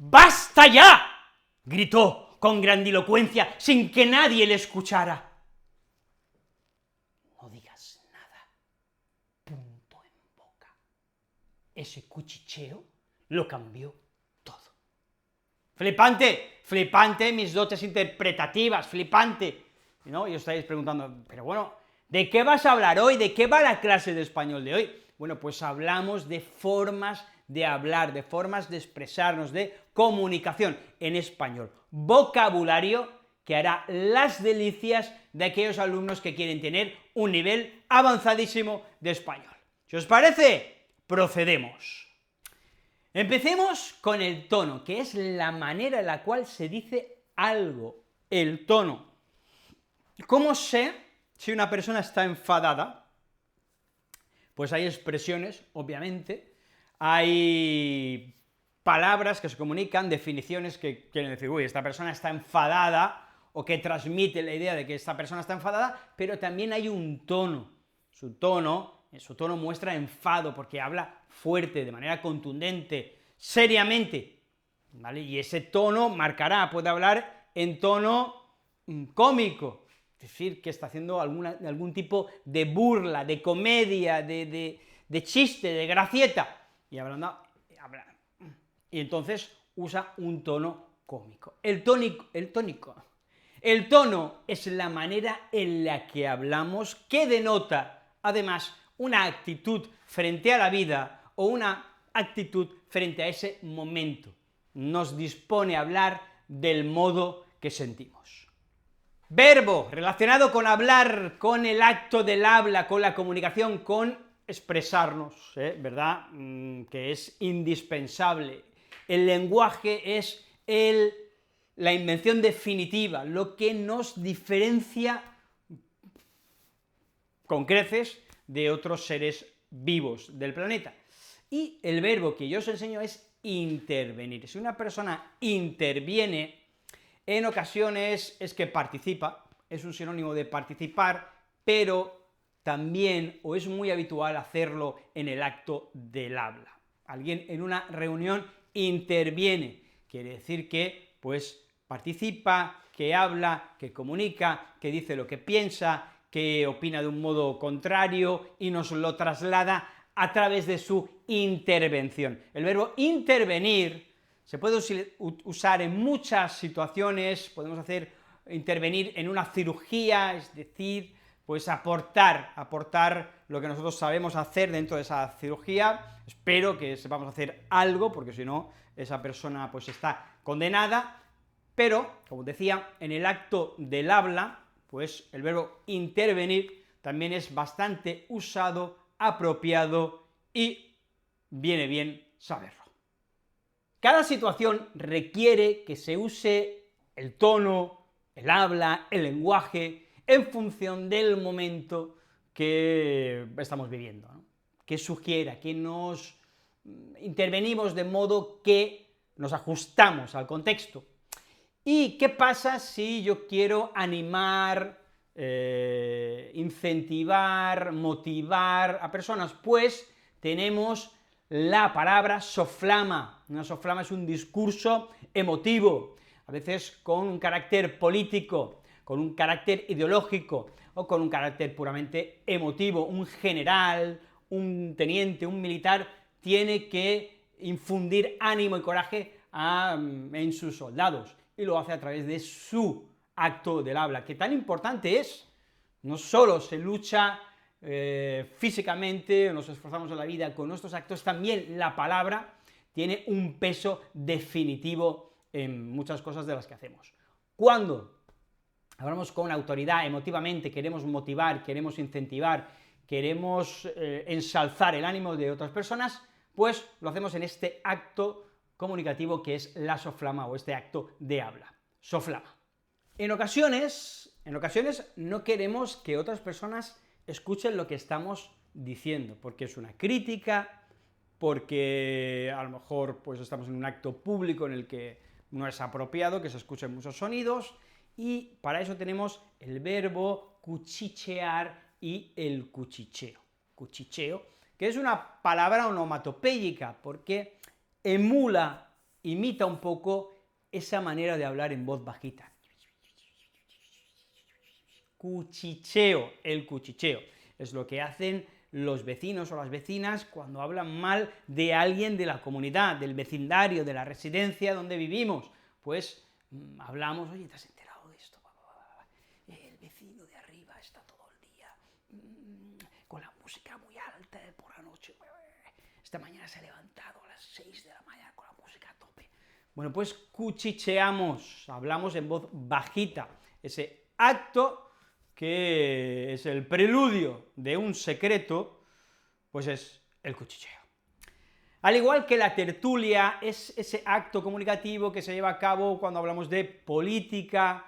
¡Basta ya!, gritó con grandilocuencia, sin que nadie le escuchara. No digas nada, punto en boca. Ese cuchicheo lo cambió todo. Flipante, flipante mis dotes interpretativas, flipante, ¿no? Y os estáis preguntando, pero bueno, ¿de qué vas a hablar hoy? ¿De qué va la clase de español de hoy? Bueno, pues hablamos de formas de hablar, de formas de expresarnos, de comunicación en español, vocabulario que hará las delicias de aquellos alumnos que quieren tener un nivel avanzadísimo de español. ¿Si os parece? Procedemos. Empecemos con el tono, que es la manera en la cual se dice algo, el tono. ¿Cómo sé si una persona está enfadada? Pues hay expresiones, obviamente, hay palabras que se comunican, definiciones que quieren decir, uy, esta persona está enfadada, o que transmite la idea de que esta persona está enfadada, pero también hay un tono. Su tono muestra enfado, porque habla fuerte, de manera contundente, seriamente, ¿vale? Y ese tono marcará, puede hablar en tono cómico, es decir, que está haciendo algún tipo de burla, de comedia, de chiste, de gracieta, y habla, y entonces usa un tono cómico. El tono es la manera en la que hablamos, que denota, además, una actitud frente a la vida o una actitud frente a ese momento. Nos dispone a hablar del modo que sentimos. Verbo, relacionado con hablar, con el acto del habla, con la comunicación, con expresarnos, ¿verdad? Que es indispensable. El lenguaje es la invención definitiva, lo que nos diferencia con creces de otros seres vivos del planeta. Y el verbo que yo os enseño es intervenir. Si una persona interviene, en ocasiones es que participa, es un sinónimo de participar, pero también, o es muy habitual hacerlo en el acto del habla. Alguien en una reunión interviene, quiere decir que, pues, participa, que habla, que comunica, que dice lo que piensa, que opina de un modo contrario y nos lo traslada a través de su intervención. El verbo intervenir se puede usar en muchas situaciones, podemos intervenir en una cirugía, es decir, pues aportar lo que nosotros sabemos hacer dentro de esa cirugía. Espero que sepamos hacer algo, porque si no, esa persona pues está condenada, pero, como decía, en el acto del habla, pues el verbo intervenir también es bastante usado, apropiado y viene bien saberlo. Cada situación requiere que se use el tono, el habla, el lenguaje, en función del momento que estamos viviendo, ¿no? Que sugiera, que nos intervenimos de modo que nos ajustamos al contexto. ¿Y qué pasa si yo quiero animar, incentivar, motivar a personas? Pues tenemos la palabra soflama. Una soflama es un discurso emotivo, a veces con un carácter político, con un carácter ideológico, o con un carácter puramente emotivo. Un general, un teniente, un militar, tiene que infundir ánimo y coraje en sus soldados, y lo hace a través de su acto del habla, que tan importante es. No solo se lucha físicamente, nos esforzamos en la vida con nuestros actos, también la palabra tiene un peso definitivo en muchas cosas de las que hacemos. Cuando hablamos con autoridad, emotivamente, queremos motivar, queremos incentivar, queremos ensalzar el ánimo de otras personas, pues lo hacemos en este acto comunicativo que es la soflama, o este acto de habla, soflama. En ocasiones no queremos que otras personas escuchen lo que estamos diciendo, porque es una crítica, porque a lo mejor pues estamos en un acto público en el que no es apropiado que se escuchen muchos sonidos, y para eso tenemos el verbo cuchichear y el cuchicheo. Cuchicheo, que es una palabra onomatopéyica, porque emula imita un poco esa manera de hablar en voz bajita. Cuchicheo, el cuchicheo. Es lo que hacen los vecinos o las vecinas cuando hablan mal de alguien de la comunidad, del vecindario, de la residencia donde vivimos. Pues hablamos, oye, ¿te has enterado de esto? El vecino de arriba está todo el día con la música muy alta por la noche. Esta mañana se ha levantado a las 6 de la mañana con la música a tope. Bueno, pues cuchicheamos, hablamos en voz bajita. Ese acto que es el preludio de un secreto, pues es el cuchicheo. Al igual que la tertulia es ese acto comunicativo que se lleva a cabo cuando hablamos de política,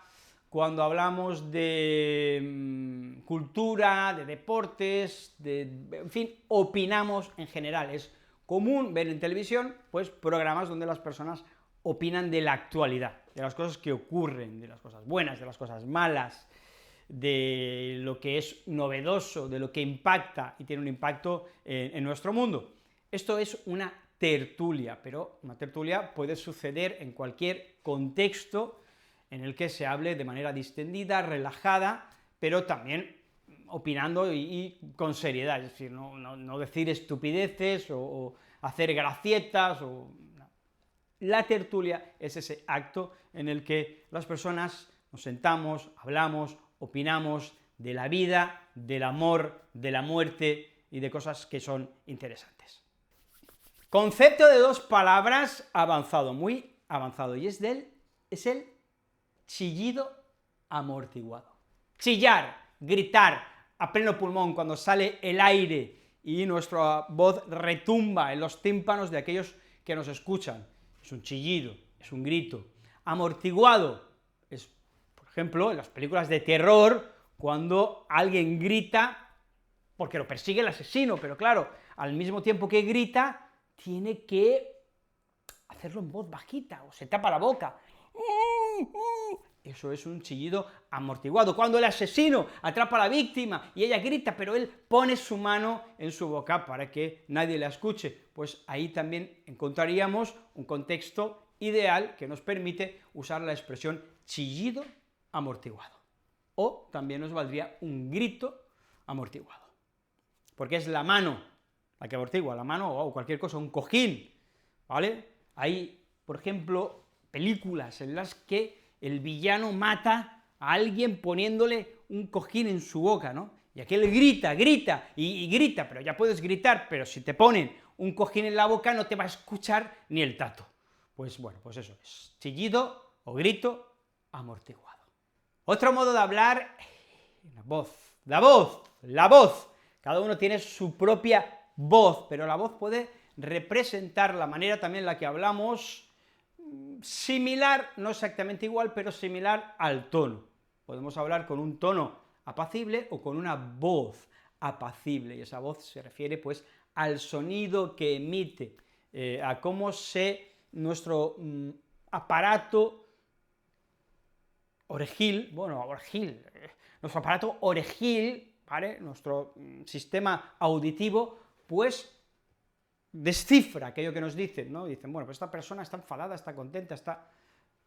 cuando hablamos de cultura, de deportes, en fin, opinamos en general. Es común ver en televisión, pues, programas donde las personas opinan de la actualidad, de las cosas que ocurren, de las cosas buenas, de las cosas malas, de lo que es novedoso, de lo que impacta y tiene un impacto en nuestro mundo. Esto es una tertulia, pero una tertulia puede suceder en cualquier contexto en el que se hable de manera distendida, relajada, pero también opinando y con seriedad, es decir, no decir estupideces o hacer gracietas. No. La tertulia es ese acto en el que las personas nos sentamos, hablamos, opinamos de la vida, del amor, de la muerte y de cosas que son interesantes. Concepto de 2 palabras avanzado, muy avanzado, y es el chillido amortiguado. Chillar, gritar a pleno pulmón cuando sale el aire y nuestra voz retumba en los tímpanos de aquellos que nos escuchan. Es un chillido, es un grito. Amortiguado es, por ejemplo, en las películas de terror, cuando alguien grita porque lo persigue el asesino, pero claro, al mismo tiempo que grita, tiene que hacerlo en voz bajita, o se tapa la boca. Eso es un chillido amortiguado. Cuando el asesino atrapa a la víctima y ella grita, pero él pone su mano en su boca para que nadie la escuche, pues ahí también encontraríamos un contexto ideal que nos permite usar la expresión chillido amortiguado. O también nos valdría un grito amortiguado. Porque es la mano la que amortigua, la mano o cualquier cosa, un cojín, ¿vale? Hay, por ejemplo, películas en las que el villano mata a alguien poniéndole un cojín en su boca, ¿no? Y aquel grita y grita, pero ya puedes gritar, pero si te ponen un cojín en la boca no te va a escuchar ni el tato. Pues bueno, pues eso es chillido o grito amortiguado. Otro modo de hablar, la voz. Cada uno tiene su propia voz, pero la voz puede representar la manera también en la que hablamos, similar, no exactamente igual, pero similar al tono. Podemos hablar con un tono apacible o con una voz apacible, y esa voz se refiere pues al sonido que emite, a cómo nuestro aparato nuestro aparato orejil, ¿vale? Nuestro sistema auditivo, pues descifra aquello que nos dicen, ¿no? Dicen, bueno, pues esta persona está enfadada, está contenta,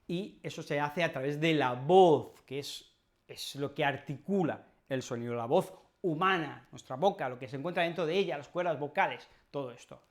y eso se hace a través de la voz, que es lo que articula el sonido, la voz humana, nuestra boca, lo que se encuentra dentro de ella, las cuerdas vocales, todo esto.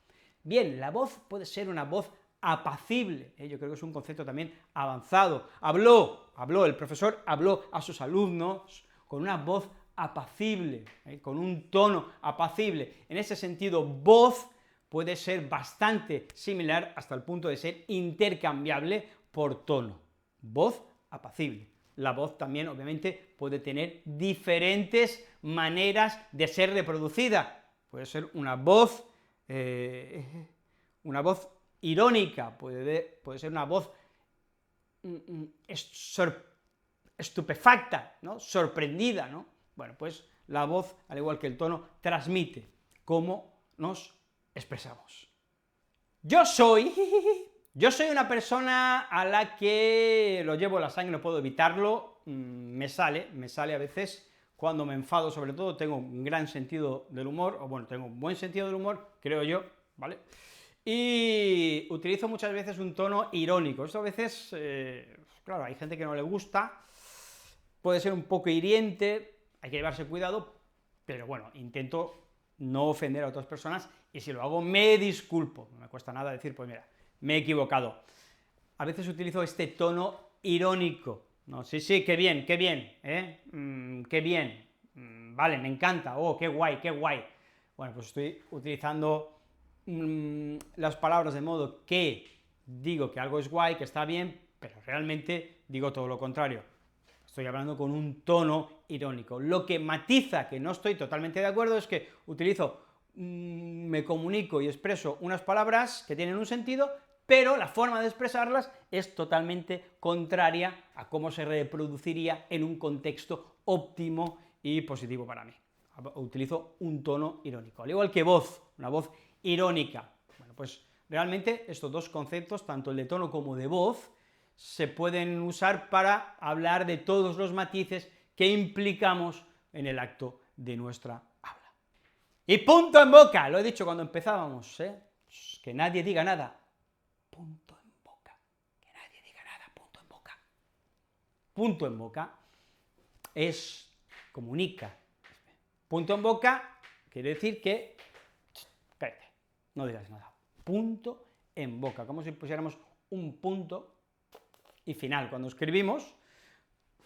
Bien, la voz puede ser una voz apacible, yo creo que es un concepto también avanzado. El profesor habló a sus alumnos con una voz apacible, con un tono apacible. En ese sentido, voz puede ser bastante similar hasta el punto de ser intercambiable por tono. Voz apacible. La voz también, obviamente, puede tener diferentes maneras de ser reproducida. Puede ser una voz irónica, puede ser una voz estupefacta, ¿no? Sorprendida, ¿no? Bueno, pues la voz, al igual que el tono, transmite cómo nos expresamos. Yo soy una persona a la que lo llevo en la sangre, no puedo evitarlo, me sale a veces, cuando me enfado sobre todo, tengo un gran sentido del humor, o bueno, tengo un buen sentido del humor, creo yo, ¿vale? y utilizo muchas veces un tono irónico. Esto a veces, claro, hay gente que no le gusta, puede ser un poco hiriente, hay que llevarse cuidado, pero bueno, intento no ofender a otras personas, y si lo hago me disculpo, no me cuesta nada decir, pues mira, me he equivocado. A veces utilizo este tono irónico, ¿no? Sí, sí, qué bien, qué bien, vale, me encanta, oh, qué guay, qué guay. Bueno, pues estoy utilizando las palabras de modo que digo que algo es guay, que está bien, pero realmente digo todo lo contrario. Estoy hablando con un tono irónico. Lo que matiza que no estoy totalmente de acuerdo es que utilizo, me comunico y expreso unas palabras que tienen un sentido, pero la forma de expresarlas es totalmente contraria a cómo se reproduciría en un contexto óptimo y positivo para mí. Utilizo un tono irónico, al igual que voz, una voz irónica. Bueno, pues realmente estos dos conceptos, tanto el de tono como de voz, se pueden usar para hablar de todos los matices que implicamos en el acto de nuestra habla. Y punto en boca, lo he dicho cuando empezábamos, que nadie diga nada, punto en boca, que nadie diga nada, punto en boca. Punto en boca es, comunica. Punto en boca quiere decir que, cállate, no digas nada. Punto en boca, como si pusiéramos un punto y final. Cuando escribimos,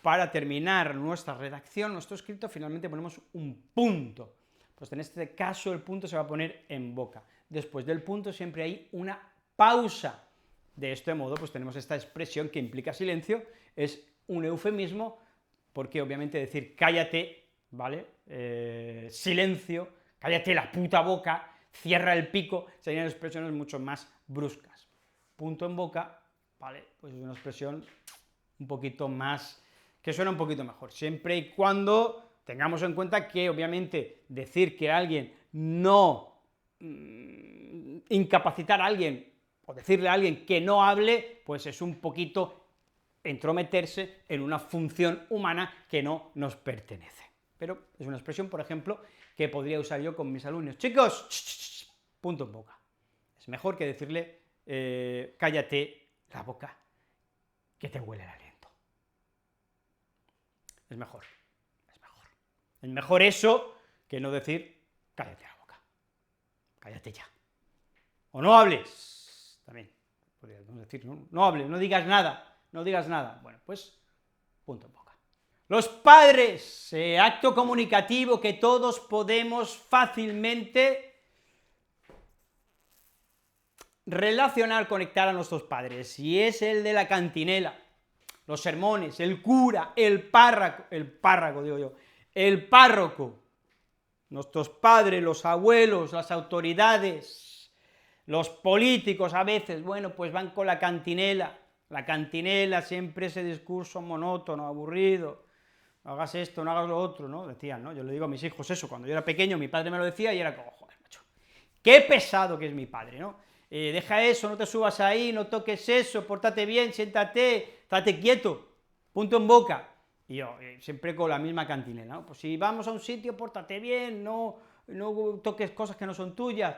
para terminar nuestra redacción, nuestro escrito, finalmente ponemos un punto. Pues en este caso el punto se va a poner en boca. Después del punto siempre hay una pausa. De este modo, pues tenemos esta expresión que implica silencio, es un eufemismo, porque obviamente decir cállate, ¿vale? Silencio, cállate la puta boca, cierra el pico, serían expresiones mucho más bruscas. Punto en boca, ¿vale? Pues es una expresión un poquito más, que suena un poquito mejor, siempre y cuando tengamos en cuenta que, obviamente, decir que alguien no, incapacitar a alguien, o decirle a alguien que no hable, pues es un poquito entrometerse en una función humana que no nos pertenece. Pero es una expresión, por ejemplo, que podría usar yo con mis alumnos. Chicos, punto en boca. Es mejor que decirle, cállate la boca, que te huele el aliento. Es mejor, es mejor. Es mejor eso que no decir, cállate la boca, cállate ya. O no hables, también podríamos decir, no hables, no digas nada, no digas nada. Bueno, pues, punto en boca. Los padres, acto comunicativo que todos podemos fácilmente relacionar, conectar a nuestros padres, y es el de la cantinela, los sermones, el cura, el párroco, nuestros padres, los abuelos, las autoridades, los políticos a veces, bueno, pues van con la cantinela siempre ese discurso monótono, aburrido, no hagas esto, no hagas lo otro, ¿no? Decían, ¿no? Yo le digo a mis hijos eso, cuando yo era pequeño mi padre me lo decía y era como, joder, macho, qué pesado que es mi padre, ¿no? Deja eso, no te subas ahí, no toques eso, pórtate bien, siéntate, estate quieto, punto en boca. Y yo, siempre con la misma cantinela, ¿no? Pues si vamos a un sitio, pórtate bien, no toques cosas que no son tuyas,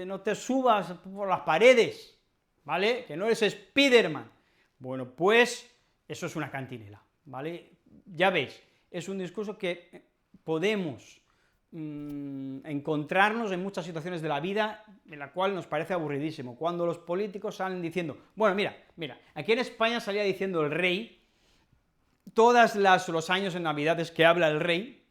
no te subas por las paredes, ¿vale? Que no eres Spiderman. Bueno, pues eso es una cantinela, ¿vale? Ya veis, es un discurso que podemos encontrarnos en muchas situaciones de la vida en la cual nos parece aburridísimo, cuando los políticos salen diciendo, bueno, mira, aquí en España salía diciendo el rey, todos los años en Navidades que habla el rey,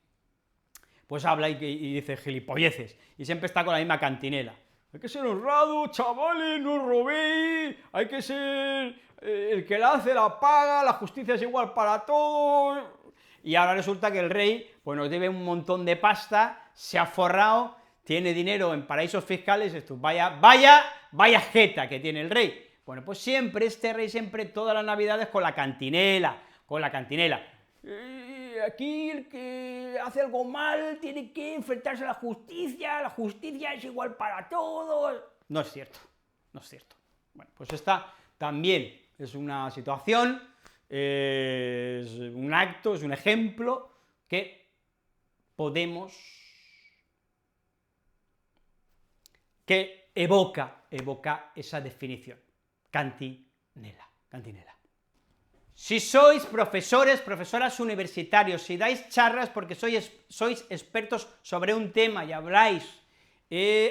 pues habla y dice gilipolleces, y siempre está con la misma cantinela. Hay que ser honrado, chavales, no robéis, hay que ser el que la hace la paga, la justicia es igual para todos. Y ahora resulta que el rey pues nos debe un montón de pasta, se ha forrado, tiene dinero en paraísos fiscales, esto, vaya jeta que tiene el rey. Bueno, pues siempre, este rey siempre, todas las navidades con la cantinela. Aquí el que hace algo mal tiene que enfrentarse a la justicia es igual para todos. No es cierto. Bueno, pues esta también es una situación, es un acto, es un ejemplo que podemos, que evoca esa definición. Cantinela. Si sois profesores, profesoras universitarios, si dais charlas porque sois expertos sobre un tema y habláis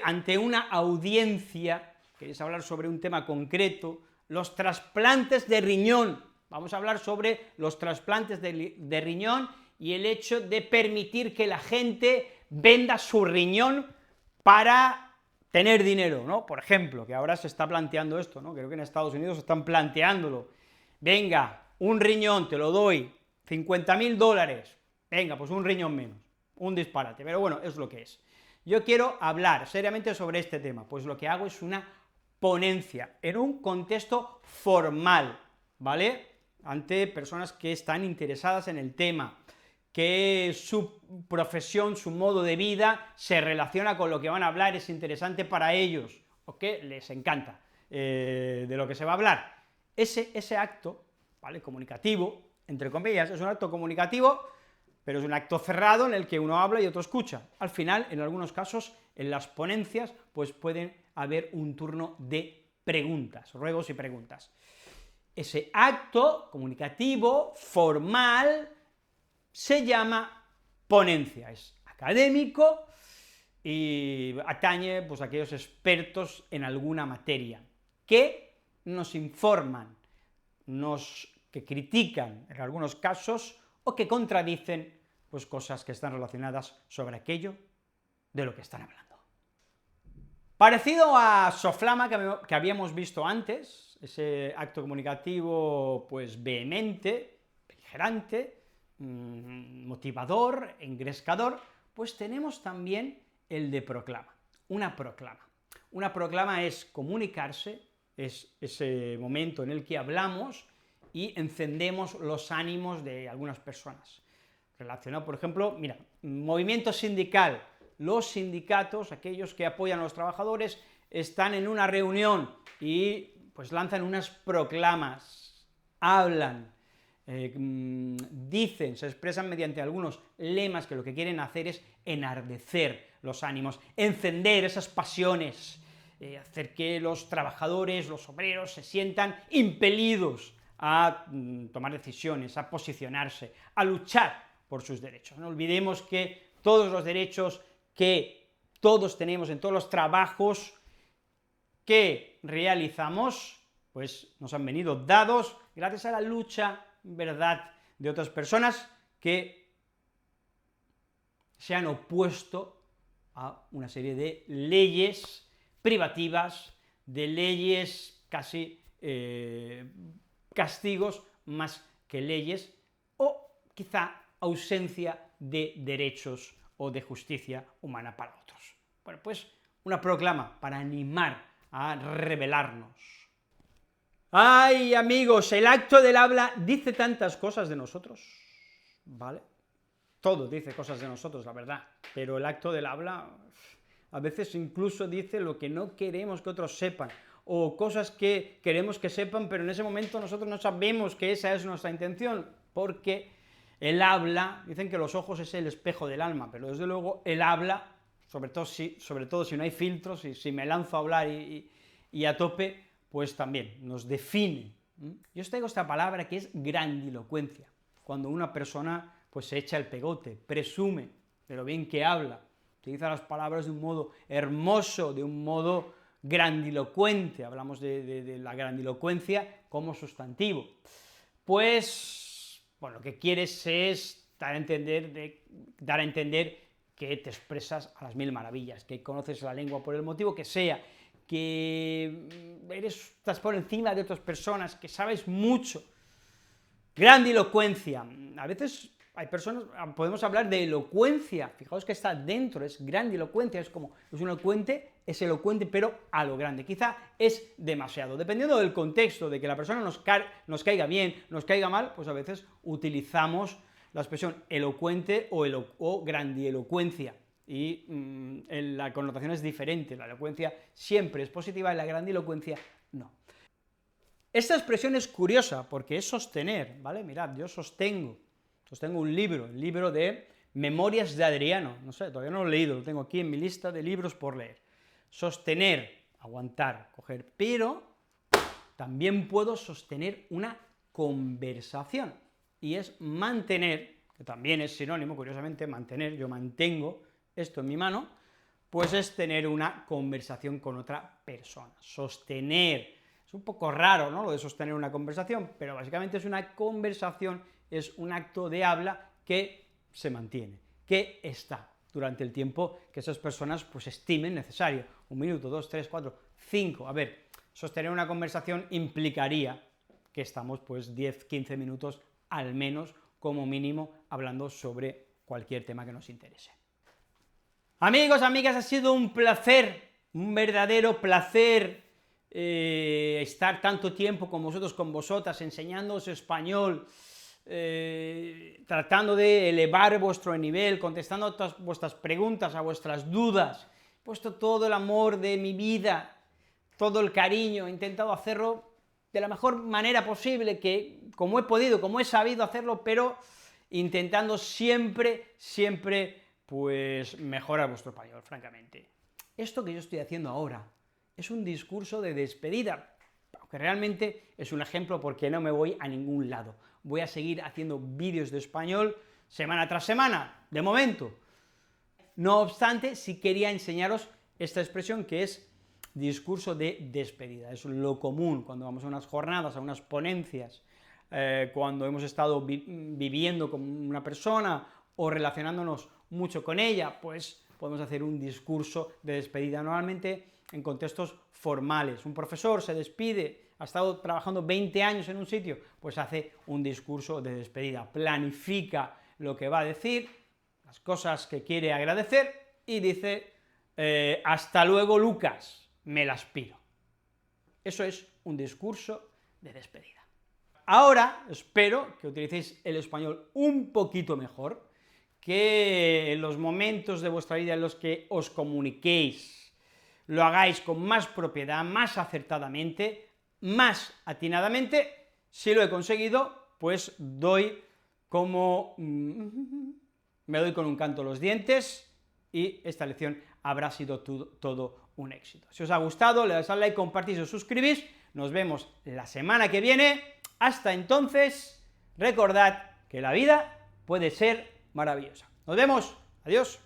ante una audiencia, queréis hablar sobre un tema concreto, los trasplantes de riñón, vamos a hablar sobre los trasplantes de riñón y el hecho de permitir que la gente venda su riñón para tener dinero, ¿no? Por ejemplo, que ahora se está planteando esto, ¿no? Creo que en Estados Unidos están planteándolo. Venga, un riñón te lo doy, $50.000, venga, pues un riñón menos, un disparate, pero bueno, es lo que es. Yo quiero hablar seriamente sobre este tema, pues lo que hago es una ponencia, en un contexto formal, ¿vale?, ante personas que están interesadas en el tema, que su profesión, su modo de vida se relaciona con lo que van a hablar, es interesante para ellos, o que les encanta de lo que se va a hablar. Ese acto, ¿vale?, comunicativo, entre comillas, es un acto comunicativo, pero es un acto cerrado en el que uno habla y otro escucha. Al final, en algunos casos, en las ponencias, pues pueden haber un turno de preguntas, ruegos y preguntas. Ese acto comunicativo, formal, se llama ponencia, es académico y atañe pues, a aquellos expertos en alguna materia, que nos informan, que critican en algunos casos, o que contradicen pues, cosas que están relacionadas sobre aquello de lo que están hablando. Parecido a Soflama que habíamos visto antes, ese acto comunicativo pues vehemente, beligerante, motivador, engrescador, pues tenemos también el de proclama, una proclama. Una proclama es comunicarse, es ese momento en el que hablamos y encendemos los ánimos de algunas personas. Relacionado, por ejemplo, mira, movimiento sindical, los sindicatos, aquellos que apoyan a los trabajadores, están en una reunión y pues lanzan unas proclamas, hablan, dicen, se expresan mediante algunos lemas que lo que quieren hacer es enardecer los ánimos, encender esas pasiones, hacer que los trabajadores, los obreros se sientan impelidos a tomar decisiones, a posicionarse, a luchar por sus derechos. No olvidemos que todos los derechos que todos tenemos en todos los trabajos que realizamos, pues nos han venido dados gracias a la lucha, verdad, de otras personas que se han opuesto a una serie de leyes privativas, de leyes casi castigos más que leyes, o quizá ausencia de derechos o de justicia humana para otros. Bueno, pues una proclama para animar a rebelarnos. ¡Ay, amigos! El acto del habla dice tantas cosas de nosotros, ¿vale? Todo dice cosas de nosotros, la verdad, pero el acto del habla a veces incluso dice lo que no queremos que otros sepan, o cosas que queremos que sepan, pero en ese momento nosotros no sabemos que esa es nuestra intención, porque el habla, dicen que los ojos es el espejo del alma, pero desde luego el habla, sobre todo si no hay filtros, y si me lanzo a hablar y a tope, pues también nos define. Yo os traigo esta palabra que es grandilocuencia, cuando una persona pues se echa el pegote, presume de lo bien que habla, utiliza las palabras de un modo hermoso, de un modo grandilocuente, hablamos de la grandilocuencia como sustantivo. Pues, bueno, lo que quieres es dar a entender que te expresas a las mil maravillas, que conoces la lengua por el motivo que sea, que estás por encima de otras personas, que sabes mucho. Grandilocuencia. A veces hay personas, podemos hablar de elocuencia, fijaos que está dentro, es grandilocuencia, es elocuente, pero a lo grande, quizá es demasiado, dependiendo del contexto, de que la persona nos caiga bien, nos caiga mal, pues a veces utilizamos la expresión elocuente o grandielocuencia, y la connotación es diferente, la elocuencia siempre es positiva y la grandilocuencia no. Esta expresión es curiosa, porque es sostener, ¿vale? Mirad, yo sostengo un libro, el libro de Memorias de Adriano, no sé, todavía no lo he leído, lo tengo aquí en mi lista de libros por leer. Sostener aguantar, coger, pero también puedo sostener una conversación, y es mantener, que también es sinónimo, curiosamente, mantener, yo mantengo esto en mi mano, pues es tener una conversación con otra persona, sostener, es un poco raro, ¿no?, lo de sostener una conversación, pero básicamente es una conversación, es un acto de habla que se mantiene, que está durante el tiempo que esas personas pues estimen necesario, 1 minuto, 2, 3, 4, 5, a ver, sostener una conversación implicaría que estamos pues 10, 15 minutos al menos, como mínimo, hablando sobre cualquier tema que nos interese. Amigos, amigas, ha sido un placer, un verdadero placer estar tanto tiempo con vosotros, con vosotras, enseñándoos español, tratando de elevar vuestro nivel, contestando a todas vuestras preguntas, a vuestras dudas, he puesto todo el amor de mi vida, todo el cariño, he intentado hacerlo de la mejor manera posible, que como he podido, como he sabido hacerlo, pero intentando siempre, pues mejorar vuestro español, francamente. Esto que yo estoy haciendo ahora es un discurso de despedida, aunque realmente es un ejemplo porque no me voy a ningún lado. Voy a seguir haciendo vídeos de español semana tras semana, de momento. No obstante, sí quería enseñaros esta expresión que es discurso de despedida. Es lo común cuando vamos a unas jornadas, a unas ponencias, cuando hemos estado viviendo con una persona o relacionándonos mucho con ella, pues podemos hacer un discurso de despedida, normalmente en contextos formales. Un profesor se despide, ha estado trabajando 20 años en un sitio, pues hace un discurso de despedida, planifica lo que va a decir, las cosas que quiere agradecer, y dice, hasta luego, Lucas, me las piro. Eso es un discurso de despedida. Ahora espero que utilicéis el español un poquito mejor, que en los momentos de vuestra vida en los que os comuniquéis lo hagáis con más propiedad, más acertadamente, más atinadamente. Si lo he conseguido, pues me doy con un canto a los dientes, y esta lección habrá sido todo un éxito. Si os ha gustado, le dais al like, compartís, os suscribís, nos vemos la semana que viene. Hasta entonces, recordad que la vida puede ser maravillosa. Nos vemos, adiós.